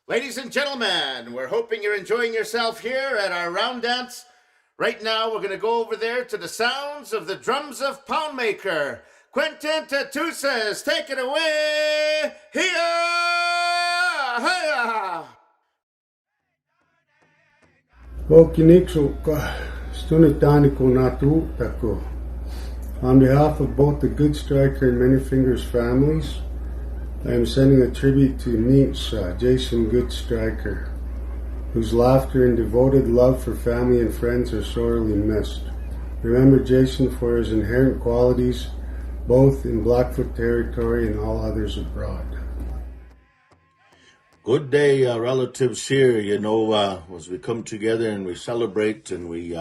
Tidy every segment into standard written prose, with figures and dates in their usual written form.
Ladies and gentlemen, we're hoping you're enjoying yourself here at our round dance. Right now, we're going to go over there to the sounds of the drums of Poundmaker. Qinton Tootoosis, take it away! Hiya! Hiya! On behalf of both the Goodstriker and Many Fingers families, I am sending a tribute to Nietzsche, Jason Goodstriker, whose laughter and devoted love for family and friends are sorely missed. Remember Jason for his inherent qualities, both in Blackfoot territory and all others abroad. Good day, relatives here. As we come together and we celebrate and we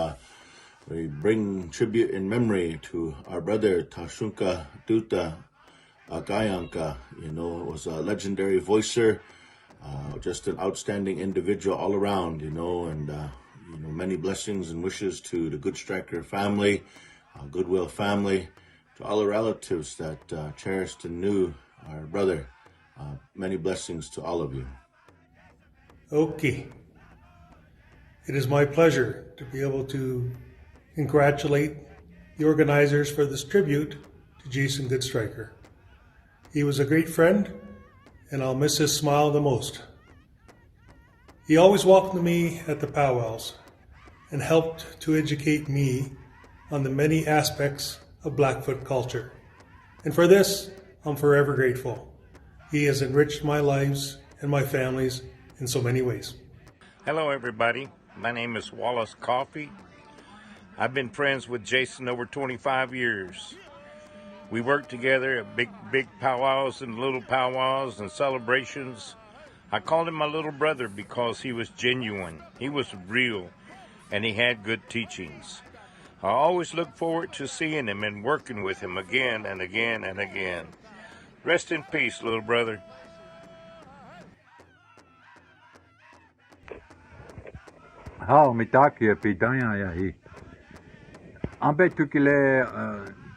bring tribute in memory to our brother Tashunka Duta Gayanka. Was a legendary voicer, just an outstanding individual all around, and many blessings and wishes to the Goodstriker family, Goodwill family, to all the relatives that cherished and knew our brother. Many blessings to all of you. Okay. It is my pleasure to be able to congratulate the organizers for this tribute to Jason Goodstriker. He was a great friend, and I'll miss his smile the most. He always welcomed me at the powwows and helped to educate me on the many aspects of Blackfoot culture. And for this, I'm forever grateful. He has enriched my lives and my family's in so many ways. Hello everybody, my name is Wallace Coffey. I've been friends with Jason over 25 years. We worked together at big powwows and little powwows and celebrations. I called him my little brother because he was genuine, he was real, and he had good teachings. I always look forward to seeing him and working with him again and again and again. Rest in peace, little brother. Hao mitaki pidaya yahi. Ambe tukile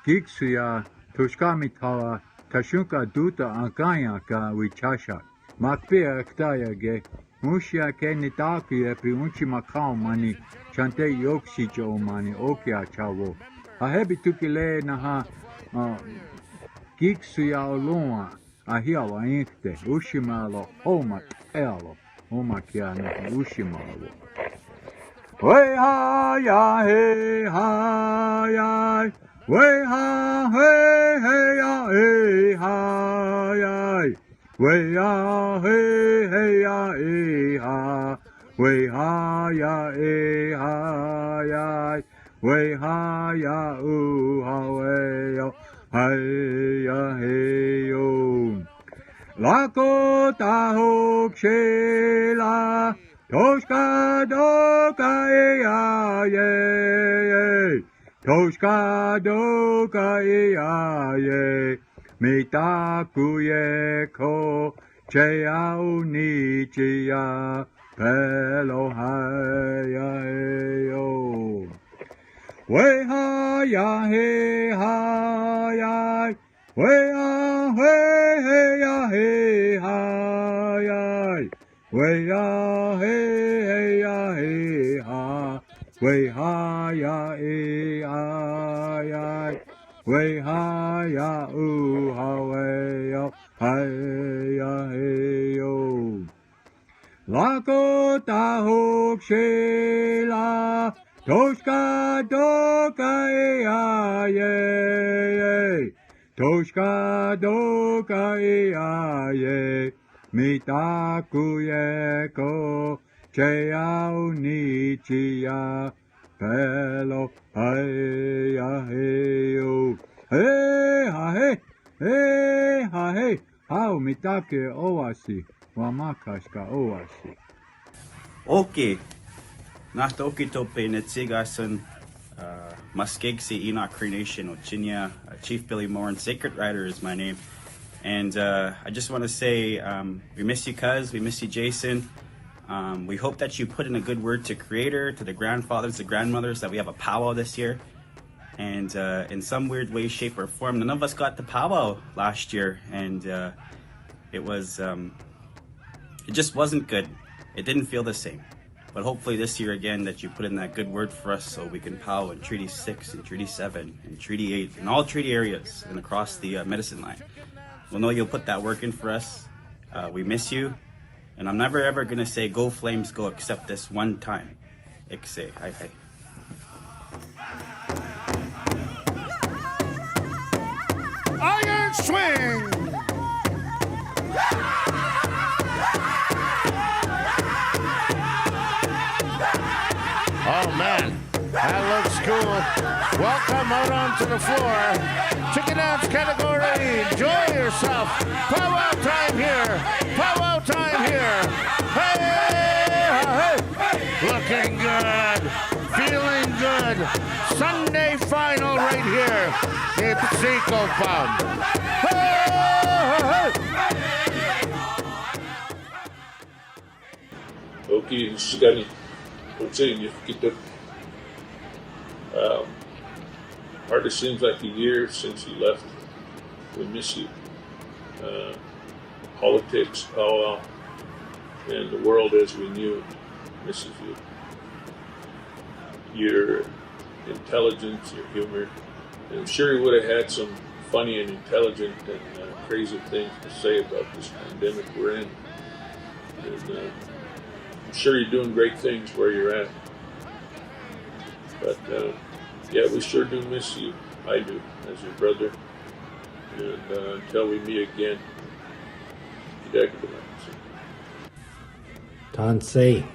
gigsuya toshkami tawa tashunka duta angaya ka wichasha. Makpia ktaya ge mushia ke nitaki epi unchi makao mani chante yoksi jo mani okia chavo. Ahebi tukile naha gigsuya olua ahiawa inkte ushimalo homa ealo homa kia na ushimalo. Way ha ya hey ha ya, way ha hey hey ya hey ha ya, way ya hey hey ya hey ha, way ha ya hey ha ya, way ha ya ha way yo hey ya hey yo. Lakota hok shela. Toshka doka ya ye, Toshka doka ya ye, Mitaku ye ko cheau nichi ya, Pelo haya yo. We ha ya he ha ya, we ha he ya he ha ya. Way ya hey hey ya hey ha, way ha ya hey ha ya, way ha ya ha way yo hey ya hey yo. Lakota hok shela, toshka doka ya ye, toshka doka ya ye. Mitaku ye ko cheau nichi ya, pelo hey ya hey yo. Hey ha hey, hey ha hey, hao mitake oasi, wamakashka oasi. Okay, nachtoki tope netsigasan Muskegee Enoch Cree Nation Ochinya, Chief Billy Moore and Sacred Rider is my name. And I just want to say we miss you, cuz. We miss you, Jason. We hope that you put in a good word to Creator, to the grandfathers, the grandmothers, that we have a powwow this year. And in some weird way, shape, or form, none of us got the powwow last year. And it was it just wasn't good. It didn't feel the same. But hopefully this year again that you put in that good word for us so we can powwow in Treaty 6 and Treaty 7 and Treaty 8 and all treaty areas and across the medicine line. We'll know you'll put that work in for us. We miss you. And I'm never ever going to say go Flames go except this one time. Ikse, hi hi. Iron swing! Oh man, that looks cool. Welcome out onto the floor. Chicken dance category, enjoy yourself. Powwow time here. Powwow time here. Hey, hey, looking good. Feeling good. Sunday final right here in Seco Pub. Hey, Okay, Shigani. Hardly seems like a year since you left. We miss you. Politics, powwow, and the world as we knew it misses you. Your intelligence, your humor, and I'm sure you would have had some funny and intelligent and crazy things to say about this pandemic we're in. And I'm sure you're doing great things where you're at. But yeah, we sure do miss you. I do, as your brother. And until we meet again, Tansei.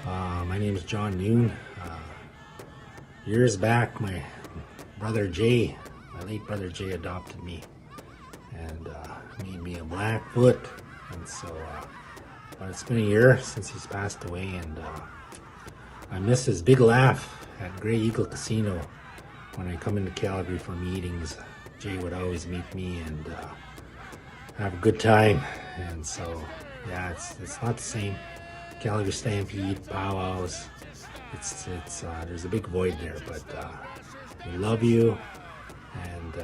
My name is John Noon. Years back, my brother Jay, my late brother Jay, adopted me and made me a Blackfoot. And so, but it's been a year since he's passed away, and I miss his big laugh at Grey Eagle Casino when I come into Calgary for meetings. Jay would always meet me and have a good time. And so, yeah, it's not the same. Calgary Stampede, powwows. It's there's a big void there, but we love you and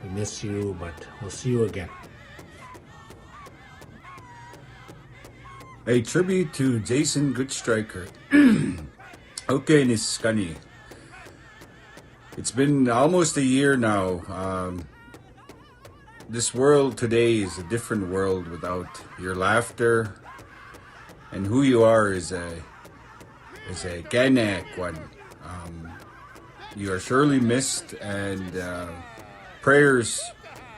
we miss you, but we'll see you again. A tribute to Jason Goodstriker. Okay, Niskani. It's been almost a year now. This world today is a different world without your laughter, and who you are is a Ganak one. You are surely missed, and prayers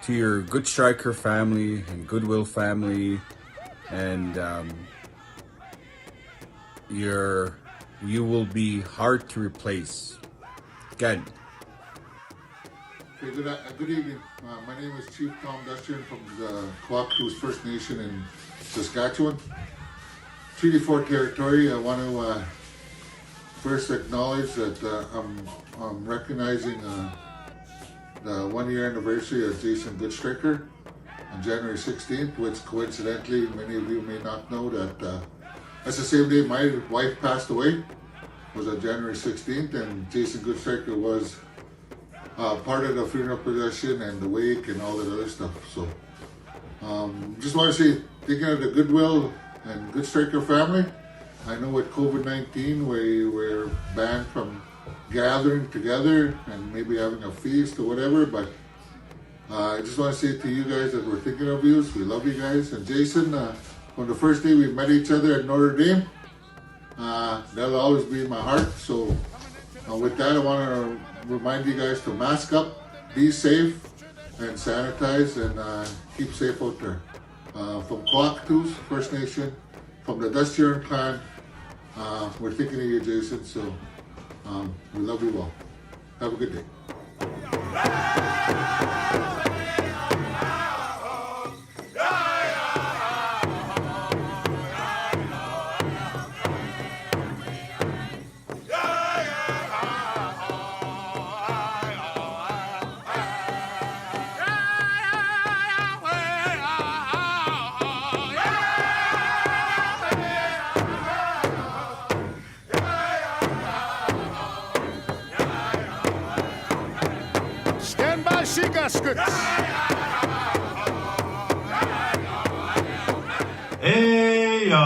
to your Goodstriker family and Goodwill family, and you will be hard to replace. Good. Okay, good evening. My name is Chief Tom Dustian from the Qinton First Nation in Saskatchewan. Treaty 4 territory. I want to first acknowledge that I'm recognizing the 1 year anniversary of Jason Goodstriker on January 16th, which coincidentally many of you may not know that that's the same day my wife passed away, was on January 16th, and Jason Goodstriker was part of the funeral procession and the wake and all that other stuff. So just want to say, thinking of the Goodwill and Goodstriker family. I know with COVID-19 we're banned from gathering together and maybe having a feast or whatever, but I just want to say to you guys that we're thinking of you. We love you guys. And Jason, from the first day we met each other at Notre Dame, that'll always be in my heart. So with that, I want to remind you guys to mask up, be safe, and sanitize, and keep safe out there. From Qinton First Nation, from the Dustian clan, we're thinking of you, Jason. So we love you all. Have a good day. Hey!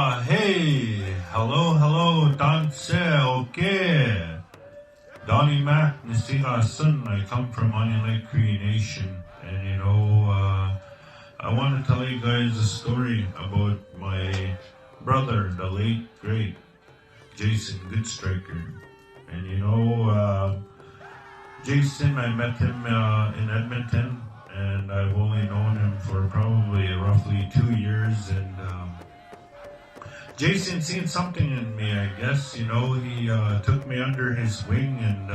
hey, hello, danse, okay. Donnie Mac, Nisiga Sun, I come from Onion Lake Cree Nation, and I want to tell you guys a story about my brother, the late, great Jason Goodstriker. And Jason, I met him in Edmonton, and I've only known him for probably roughly 2 years, and Jason seen something in me, I guess. He took me under his wing, and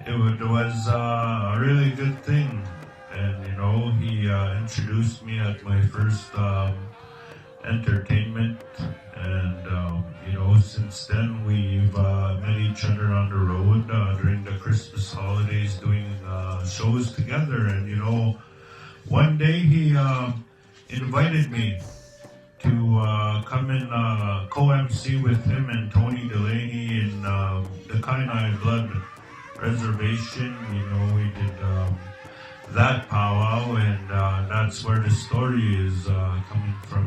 it was a really good thing. And he introduced me at my first entertainment, and since then we've met each other on the road during the Christmas holidays, doing shows together. And one day he invited me to come and co-MC with him and Tony Delaney in the Kainai Blood Reservation. We did that powwow, and that's where the story is coming from.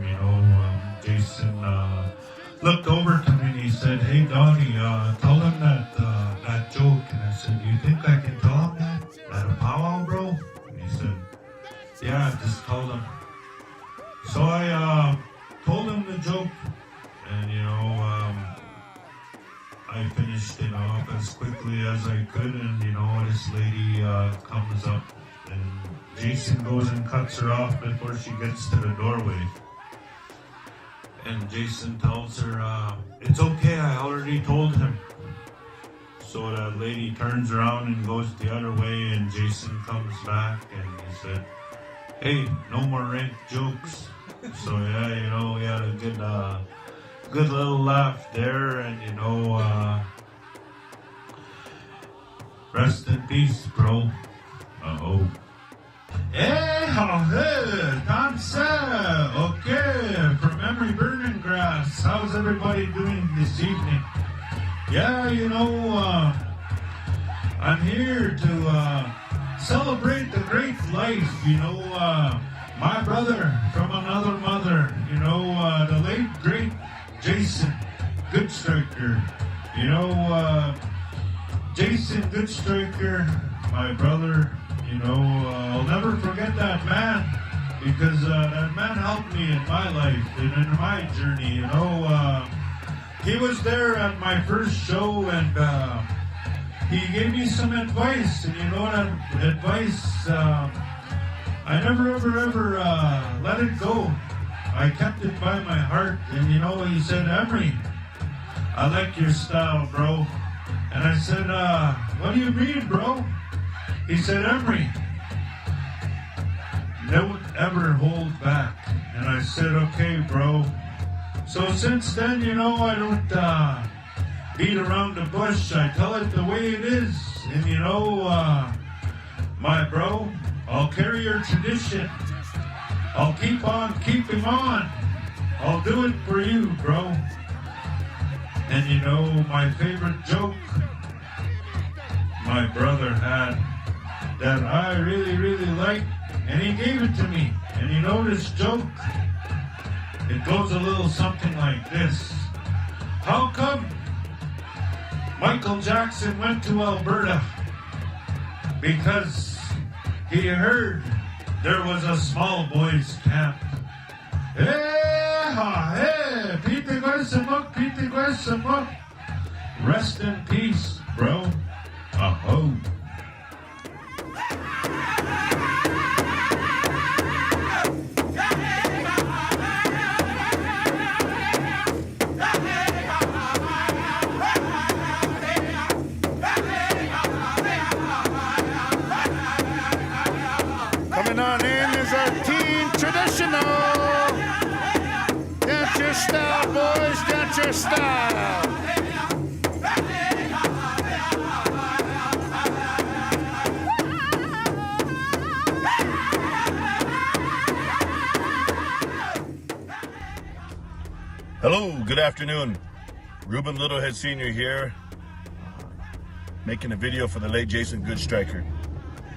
Jason looked over to me and he said, "Hey Donnie, tell him that joke." And I said, "You think I can tell him that at a powwow, bro?" And he said, "Yeah, just tell him." So I told him the joke, and I finished it off as quickly as I could, and this lady comes up, and Jason goes and cuts her off before she gets to the doorway. And Jason tells her, "It's okay, I already told him." So that lady turns around and goes the other way, and Jason comes back and he said, "Hey, no more rank jokes." So yeah, we had a good little laugh there, and rest in peace, bro. Hey, danse, okay, from Emery Burning Grass. How's everybody doing this evening? Yeah, I'm here to celebrate the great life, my brother from another mother, the late, great Jason Goodstriker. Jason Goodstriker, my brother, I'll never forget that man, because that man helped me in my life and in my journey, He was there at my first show, and he gave me some advice, and that advice, I never ever let it go. I kept it by my heart, and he said, "Emery, I like your style, bro." And I said, "What do you mean, bro?" He said, "Emery, don't ever hold back." And I said, "Okay, bro." So since then, I don't beat around the bush. I tell it the way it is. And my bro, I'll carry your tradition. I'll keep on keeping on. I'll do it for you, bro. And my favorite joke my brother had that I really liked, and he gave it to me. And this joke, it goes a little something like this. How come Michael Jackson went to Alberta? Because he heard there was a small boys camp. Hey, Pete Guesamuk. Rest in peace, bro. Aho. Coming on in is our teen traditional. Get your style, boys, get your style. Hello, good afternoon. Ruben Littlehead Sr. here, making a video for the late Jason Goodstriker.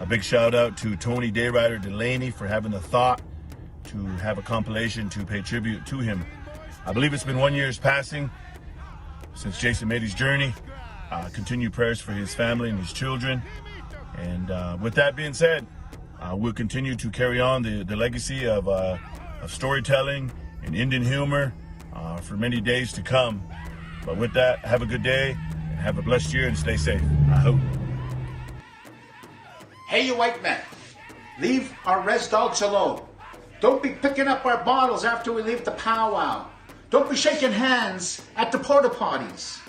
A big shout out to Tony Dayrider Delaney for having the thought to have a compilation to pay tribute to him. I believe it's been 1 year's passing since Jason made his journey. Continue prayers for his family and his children. And with that being said, we'll continue to carry on the legacy of storytelling and Indian humor for many days to come. But with that, have a good day and have a blessed year and stay safe. I hope. Hey, you white men, leave our res dogs alone. Don't be picking up our bottles after we leave the powwow. Don't be shaking hands at the porta potties.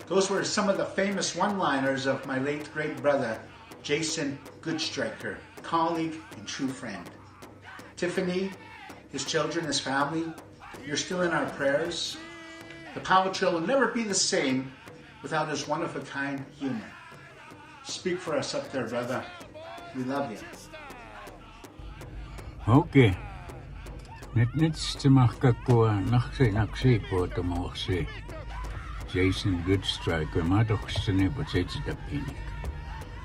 Those were some of the famous one-liners of my late great brother, Jason Goodstriker, colleague and true friend. Tiffany, his children, his family, you're still in our prayers. The Powwow Trail will never be the same without his one-of-a-kind humor. Speak for us up there, brother. We love you. Okay. Net makakakuha naksi po tumoksi. Jason Goodstriker,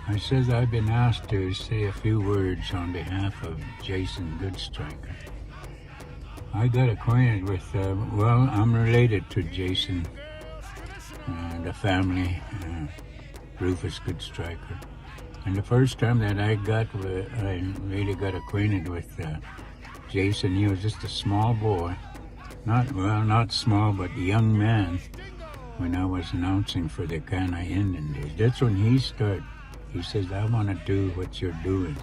I says I've been asked to say a few words on behalf of Jason Goodstriker. I got acquainted with, I'm related to Jason, the family, Rufus Goodstriker. And the first time that I really got acquainted with Jason, he was just a small boy. Not small, but a young man when I was announcing for the Kana Indian Days. That's when he started. He says, I want to do what you're doing.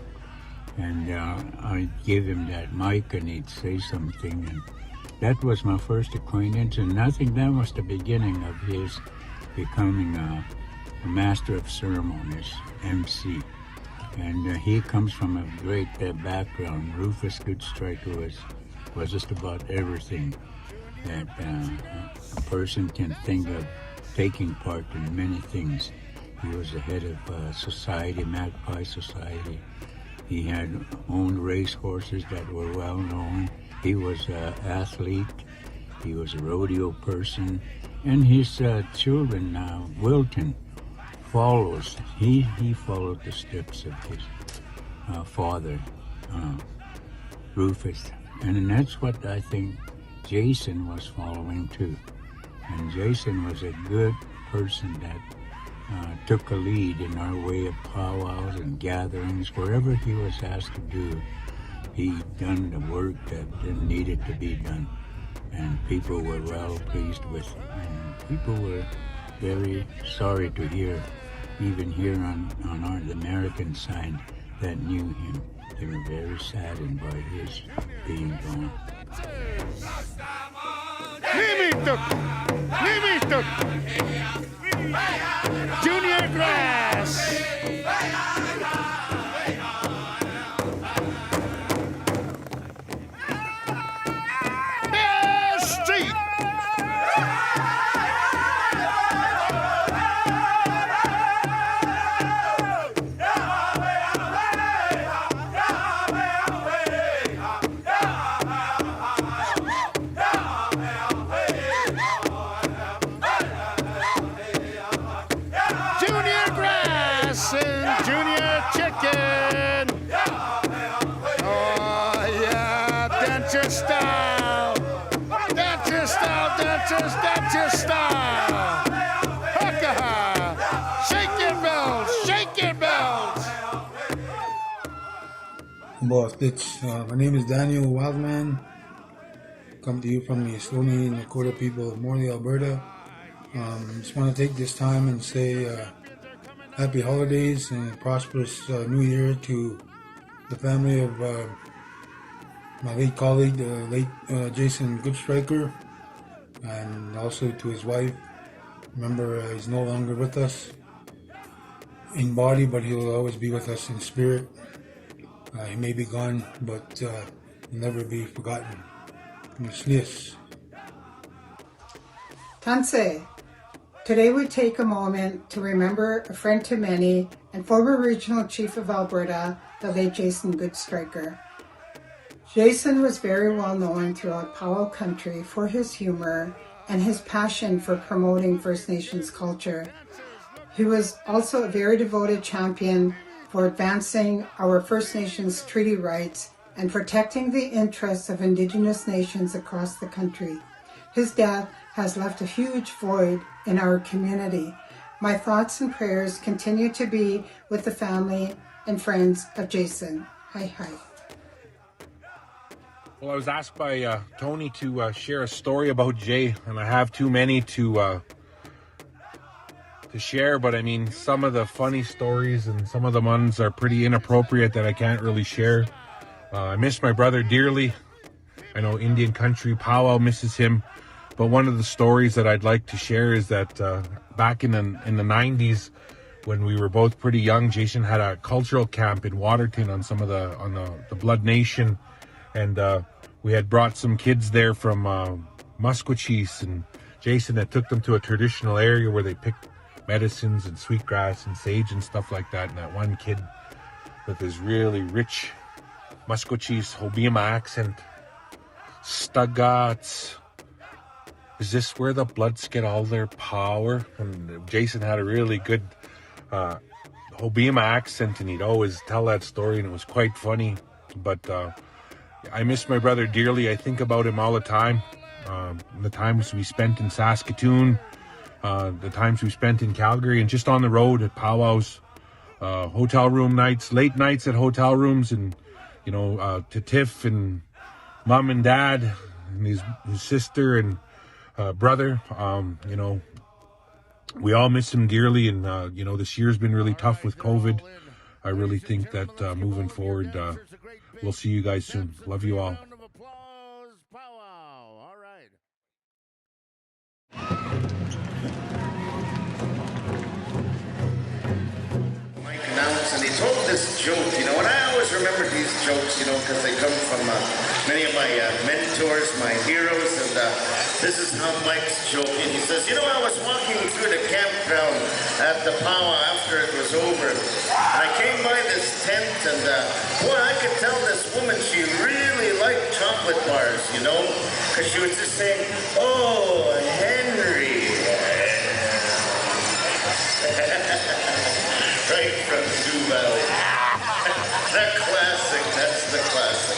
And I'd give him that mic and he'd say something. And that was my first acquaintance. And I think that was the beginning of his becoming a master of ceremonies, MC. And he comes from a great background. Rufus Goodstriker was just about everything that a person can think of, taking part in many things. He was the head of society, Magpie Society. He had owned race horses that were well known. He was an athlete. He was a rodeo person. And his children, Wilton, follows. He followed the steps of his father, Rufus. And that's what I think Jason was following too. And Jason was a good person that took a lead in our way of powwows and gatherings. Wherever he was asked to do, he done the work that needed to be done. And people were well pleased with him. And people were very sorry to hear, even here on the American side, that knew him. They were very saddened by his being gone. Junior Grass. Street. Junior Chicken. Oh yeah, that's your style. That's your style. That's your style. Haka. Shake your bells. Shake your bells. Boss, my name is Daniel Wildman. Come to you from the Stoney and Nakota people of Morley, Alberta. Just want to take this time and say happy holidays and a prosperous new year to the family of my late colleague, late Jason Goodstriker, and also to his wife. Remember, he's no longer with us in body, but he'll always be with us in spirit. He may be gone, but he'll never be forgotten. Yes. Tanse. Today we take a moment to remember a friend to many and former Regional Chief of Alberta, the late Jason Goodstriker. Jason was very well known throughout Powwow country for his humor and his passion for promoting First Nations culture. He was also a very devoted champion for advancing our First Nations treaty rights and protecting the interests of Indigenous nations across the country. His death has left a huge void in our community. My thoughts and prayers continue to be with the family and friends of Jason. Hi, hi. Well, I was asked by Tony to share a story about Jay, and I have too many to share, but I mean, some of the funny stories and some of the ones are pretty inappropriate that I can't really share. I miss my brother dearly. I know Indian country powwow misses him, but one of the stories that I'd like to share is that back in the 90s, when we were both pretty young, Jason had a cultural camp in Waterton on the Blood Nation, and we had brought some kids there from Musqueam, and Jason had took them to a traditional area where they picked medicines and sweetgrass and sage and stuff like that. And that one kid with his really rich Musqueam Hobbema accent, Stuggats, is this where the Bloods get all their power? And Jason had a really good Hobbema accent, and he'd always tell that story, and it was quite funny. But I miss my brother dearly. I think about him all the time. The times we spent in Saskatoon, the times we spent in Calgary, and just on the road at powwows, hotel room nights, late nights at hotel rooms, and to Tiff and mom and dad and his sister and brother. We all miss him dearly, and this year's been really tough with COVID. I really think that moving forward, we'll see you guys soon. Love you all. And he told this joke, and I always remember these jokes, because they come from many of my mentors, my heroes, and this is how Mike's joking. He says, I was walking through the campground at the powwow after it was over, and I came by this tent, and boy, I could tell this woman, she really liked chocolate bars, because she was just saying, oh, Henry. Right from Sioux Valley. The classic, that's the classic.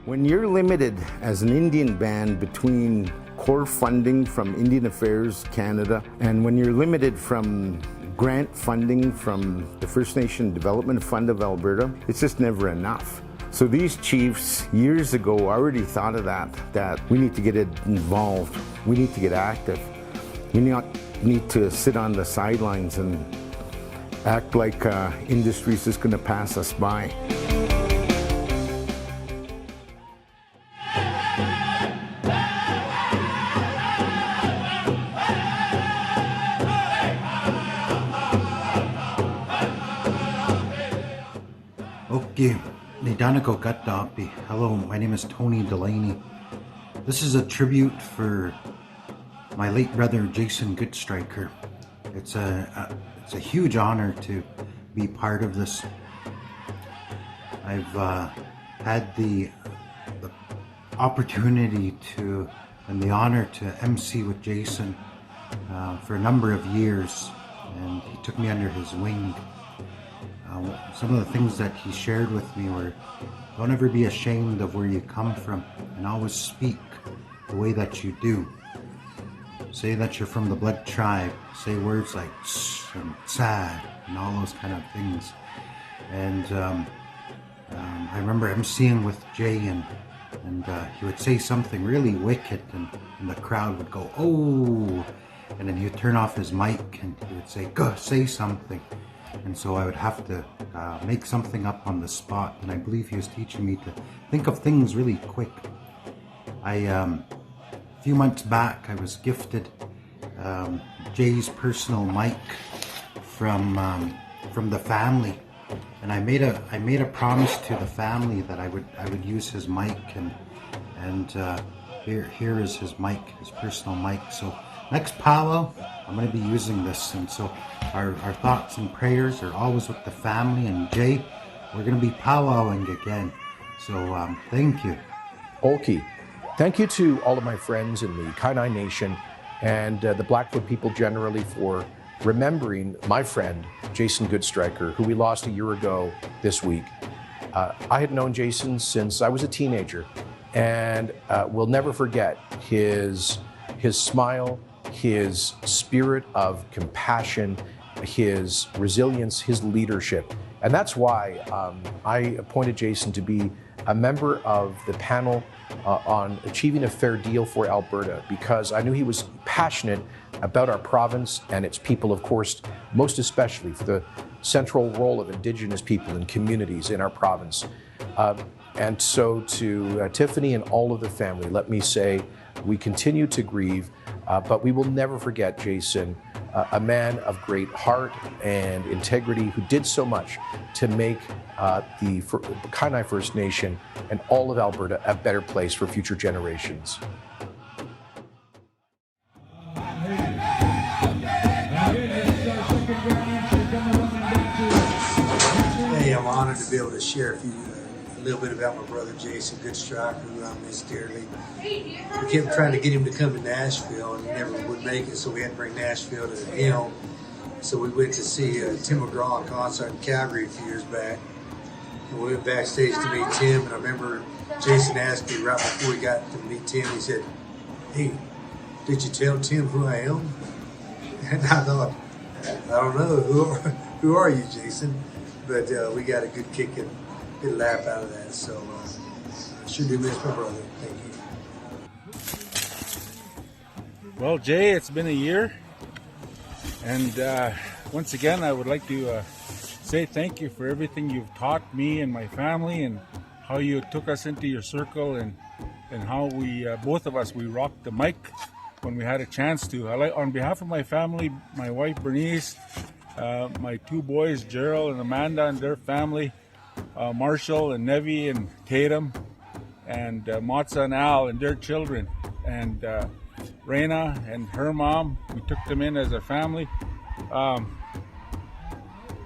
When you're limited as an Indian band between core funding from Indian Affairs Canada, and when you're limited from grant funding from the First Nation Development Fund of Alberta, it's just never enough. So these chiefs years ago already thought of that we need to get involved, we need to get active. We not need to sit on the sidelines and act like industry's just going to pass us by. Okay, Nidanako Gatdapi. Hello, my name is Tony Delaney. This is a tribute for my late brother Jason Goodstriker. It's a huge honor to be part of this. I've had the opportunity and the honor to MC with Jason for a number of years, and he took me under his wing. Some of the things that he shared with me were, don't ever be ashamed of where you come from, and always speak the way that you do. Say that you're from the Blood tribe. Say words like "tsh" and "sad" and all those kind of things. And I remember emceeing with Jay, and he would say something really wicked, and the crowd would go, "Oh!" And then he would turn off his mic, and he would say, "Go, say something." And so I would have to make something up on the spot. And I believe he was teaching me to think of things really quick. A few months back, I was gifted Jay's personal mic from the family, and I made a promise to the family that I would use his mic, and here is his mic, his personal mic. So next powwow, I'm going to be using this, and so our thoughts and prayers are always with the family. And Jay, we're going to be powwowing again. So thank you. Okay. Thank you to all of my friends in the Qinton Nation and the Blackfoot people generally for remembering my friend, Jason Goodstriker, who we lost a year ago this week. I had known Jason since I was a teenager, And we'll never forget his smile, his spirit of compassion, his resilience, his leadership. And that's why I appointed Jason to be a member of the panel on achieving a fair deal for Alberta, because I knew he was passionate about our province and its people, of course, most especially for the central role of Indigenous people and communities in our province. And so to Tiffany and all of the family, let me say we continue to grieve, but we will never forget Jason, a man of great heart and integrity who did so much to make the Kainai First Nation and all of Alberta a better place for future generations. Hey, I'm honored to be able to share a little bit about my brother Jason Goodstriker, who I miss dearly. We kept trying to get him to come to Nashville, and he never would make it, so we had to bring Nashville to him. So we went to see Tim McGraw in concert in Calgary a few years back. And we went backstage to meet Tim, and I remember Jason asked me right before we got to meet Tim, he said, "Hey, did you tell Tim who I am?" And I thought, I don't know, who are you, Jason? But we got a good kick and good laugh out of that. So I sure do miss my brother. Thank you. Well, Jay, it's been a year. And once again, I would like to say thank you for everything you've taught me and my family, and how you took us into your circle, and how we, both of us, we rocked the mic when we had a chance to. On behalf of my family, my wife Bernice, my two boys, Gerald and Amanda and their family, Marshall and Nevi and Tatum, and Matza and Al and their children, and Raina and her mom, we took them in as a family.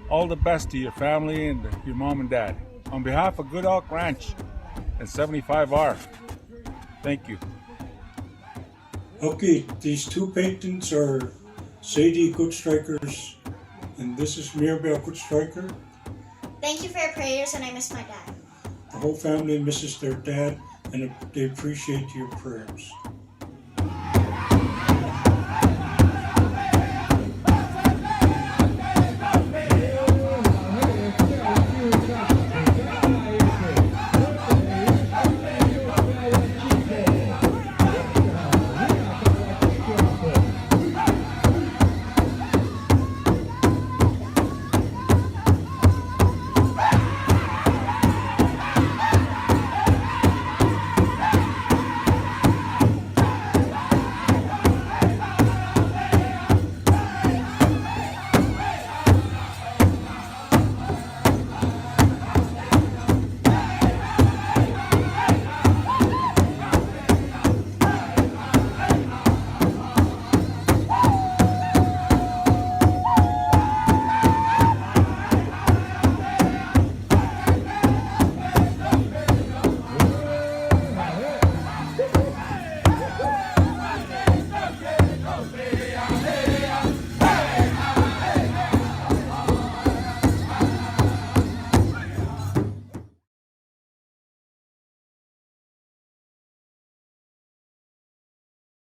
All the best to your family and your mom and dad. On behalf of Good Elk Ranch and 75R, thank you. Okay, these two paintings are Sadie Goodstriker's, and this is Mirabelle Goodstriker. Thank you for your prayers, and I miss my dad. The whole family misses their dad, and they appreciate your prayers.